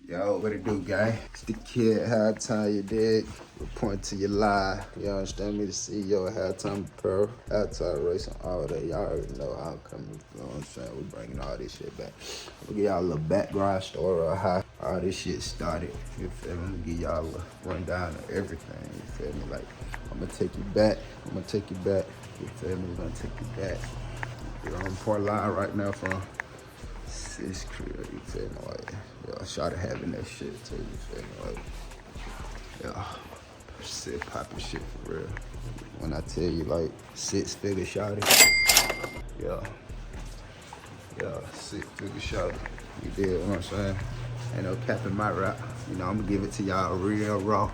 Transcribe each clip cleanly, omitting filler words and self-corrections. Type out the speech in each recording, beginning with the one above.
Yo, what it do, guy? It's the kid, halftime, you dig? Report to your live. You understand me? The CEO of Halftime Apparel, Halftime Racing, all that. Y'all already know how I'm coming. You know what I'm saying? We bringing all this shit back. We'll give y'all a little background story of how all this shit started. You feel me? I'm gonna give y'all a rundown of everything. You feel me? Like, I'm gonna take you back. You feel me? We're gonna take you back. You're on point line right now from sis crib, you feel me? Like, yo, I started having that shit too, you feel me? Like, yo, shit poppin' shit for real. When I tell you, like, 6-figure shawty, yeah, 6-figure shawty. You did what I'm saying? Ain't no cap in my rap. You know, I'm gonna give it to y'all real raw.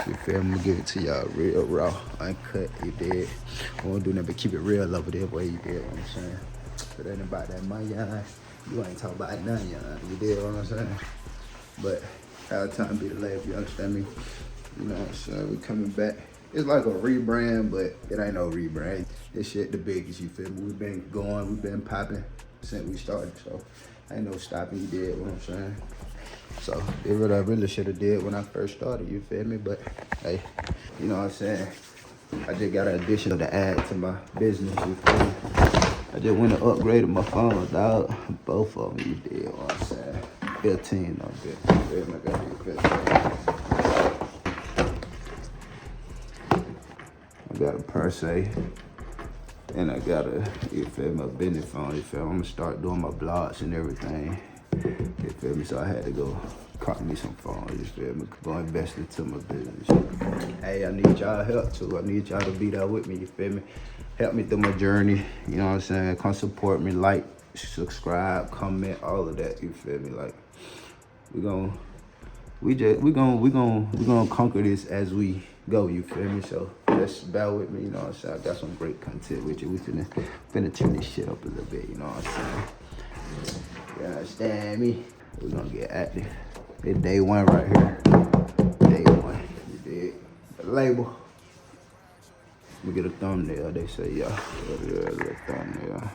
You feel me? I'm gonna give it to y'all real raw, uncut, you did. I won't do nothing but keep it real over there, boy, you did what I'm saying? It ain't about that money, you ain't talking about none, you did what I'm saying? But halftime be the label, you understand me? You know what I'm saying? We coming back. It's like a rebrand, but it ain't no rebrand. This shit the biggest, you feel me? We been going, we been popping since we started, so ain't no stopping, you did what I'm saying? So did what I really should have did when I first started, you feel me? But hey, you know what I'm saying? I just got an addition to add to my business, you feel me? I just went and upgraded my phone, dog. Both of them, you did what I'm saying? 15 on bit. You feel me? I got these 15. I got a per se. And I got a, you feel me, a business phone, you feel me? I'm gonna start doing my blogs and everything. You feel me? So I had to go cop me some phones, you feel me? Go invest into my business. Hey, I need y'all help too. I need y'all to be there with me, you feel me? Help me through my journey, you know what I'm saying? Come support me, like, subscribe, comment, all of that, you feel me? Like, we gonna conquer this as we go, you feel me? So just bear with me, you know what I'm saying? I got some great content with you. We finna turn this shit up a little bit, you know what I'm saying? You understand me? We gonna get active. It's day one right here. Day one, you dig? The label. We get a thumbnail, they say, yeah. Yeah, a thumbnail.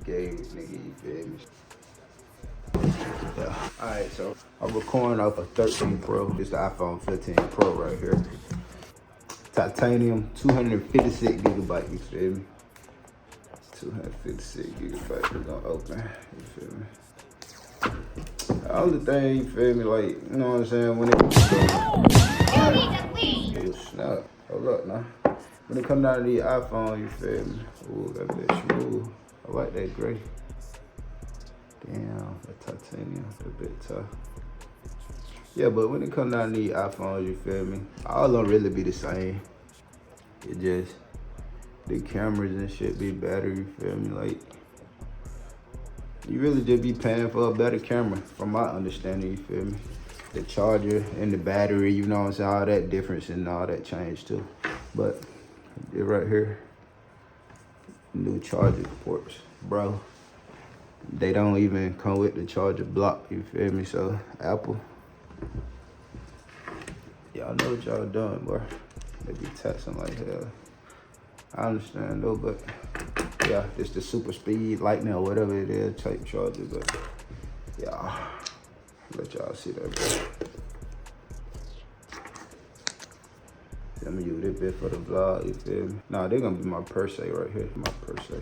Gay nigga, you feel me? Yeah. Alright, so I'm recording off a 13 Pro. This the iPhone 15 Pro right here. Titanium, 256 gigabyte, you feel me? 256 gigabyte, we're gonna open, you feel me? The only thing, you feel me, like, you know what I'm saying, when it snap. Hold up now. When it come down to the iPhone, you feel me? Ooh, that bitch smooth. I like that gray. Damn, that titanium, that bit tough. Yeah, but when it come down to the iPhones, you feel me? All of them really be the same. It just, the cameras and shit be better, you feel me? Like, you really just be paying for a better camera, from my understanding, you feel me? The charger and the battery, you know what I'm saying? All that difference and all that change too. But it right here, new charger ports, bro. They don't even come with the charger block, you feel me? So Apple, y'all know what y'all doing, boy. They be taxing like hell. I understand though, but yeah, it's the super speed lightning or whatever it is type charger, but yeah, let y'all see that, bro. I'm gonna use this bit for the vlog, you feel me? Nah, they're gonna be my per se right here, my per se.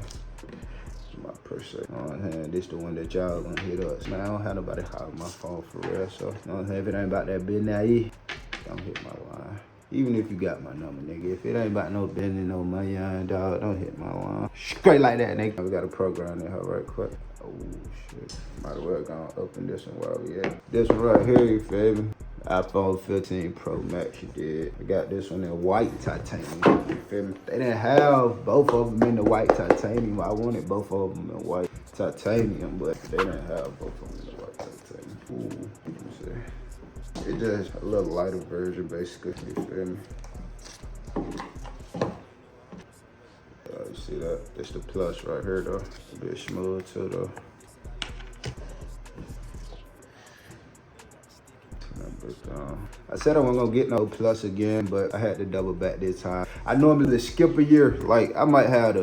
My per se. This the one that y'all gonna hit us. Man, I don't have nobody holler my phone for real, so you know what I'm saying? If it ain't about that business, don't hit my line. Even if you got my number, nigga. If it ain't about no business, no money, dog, don't hit my line. Straight like that, nigga. We got a program in here right quick. Oh, shit. Might as well go open this one while we at. This one right here, you feel me? iPhone 15 Pro Max, you did. I got this one in white titanium, you feel me? They didn't have both of them in the white titanium. I wanted both of them in white titanium, but they didn't have both of them in the white titanium. Ooh, let me see. It's just a little lighter version, basically, you feel me? You see that? It's the plus right here, though. A bit smooth, too, though. I said I wasn't gonna get no plus again, but I had to double back this time. I normally skip a year. Like, I might have the